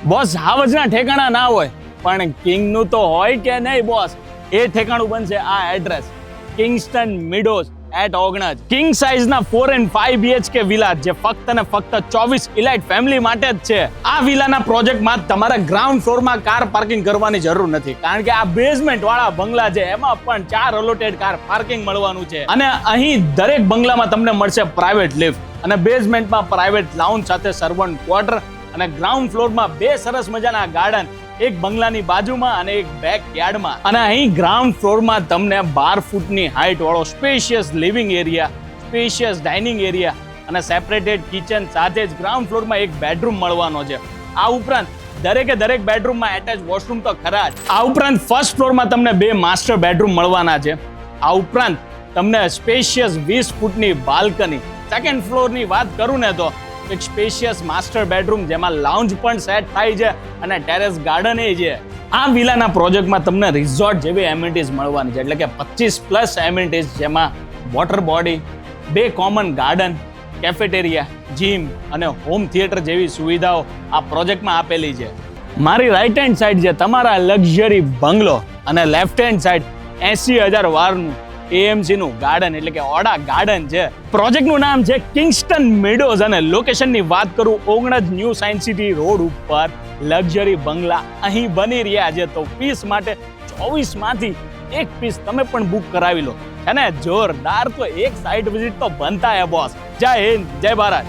Boss હાવજના ઠેકાણા ના હોય પણ કિંગનું તો હોય કે નહીં બોસ. એ ઠેકાણું બનશે આ address Kingston Meadows at Ognaj. King સાઇઝના 4 and 5 BHK વિલા જે ફક્ત ને ફક્ત 24 ઇલાઇટ ફેમિલી માટે જ છે. આ વિલાના પ્રોજેક્ટમાં તમારે ગ્રાઉન્ડ ફ્લોરમાં કાર પાર્કિંગ કરવાની જરૂર નથી, કારણ કે આ બેઝમેન્ટ વાળા બંગલા છે એમાં પણ 4 અલોટેડ કાર પાર્કિંગ મળવાનું છે. અને અહીં દરેક બંગલામાં તમને મળશે પ્રાઇવેટ લિફ્ટ અને બેઝમેન્ટમાં પ્રાઇવેટ લાઉન્જ સાથે સર્વન્ટ ક્વાર્ટર અને ગ્રાઉન્ડ ફ્લોરમાં 2 સરસ મજાના ગાર્ડન, એક બંગલાની બાજુમાં અને એક બેક યાર્ડમાં. અને અહીં ગ્રાઉન્ડ ફ્લોરમાં તમને 12 ફૂટની હાઇટ વાળો spacious living area, spacious dining area અને સેપરેટેડ કિચન સાથે જ ગ્રાઉન્ડ ફ્લોરમાં એક બેડરૂમ મળવાનો છે. આ ઉપરાંત દરેક બેડરૂમમાં એટેચ વોશરૂમ તો ખરા જ. આ ઉપરાંત ફર્સ્ટ ફ્લોરમાં તમને 2 માસ્ટર બેડરૂમ મળવાના છે. આ ઉપરાંત તમને સ્પેશિયસ 20 ફૂટની બાલ્કની. સેકન્ડ ફ્લોરની વાત કરું ને તો એક સ્પેશિયસ માસ્ટર બેડરૂમ જેમાં લાઉન્જ પણ સેટ થાય છે અને ટેરેસ ગાર્ડન એ છે. આ વિલાના પ્રોજેક્ટમાં તમને રિઝોર્ટ જેવી એમિનિટીઝ મળવાની છે, એટલે કે 25+ એમિનિટીઝ, જેમાં water body, 2 common garden, cafeteria, gym અને હોમ થિયેટર જેવી સુવિધાઓ આ પ્રોજેક્ટમાં આપેલી છે. મારી રાઈટ હેન્ડ સાઈડ છે તમારા લક્ઝરી બંગલો અને લેફ્ટ હેન્ડ સાઈડ 80,000 વારનું AMC નું ગાર્ડન એટલે કે ઓડા ગાર્ડન છે. પ્રોજેક્ટનું નામ છે કિંગસ્ટન મિડોઝ અને લોકેશનની વાત કરું Ognaj new science city road ઉપર લક્ઝરી બંગલા અહીં બની રહ્યા છે. તો પીસ માટે 24 માંથી એક પીસ તમે પણ બુક કરાવી લો. અને જોરદાર તો એક સાઇટ વિઝિટ તો બનતા હે બોસ. જય હિન્દ, જય ભારત.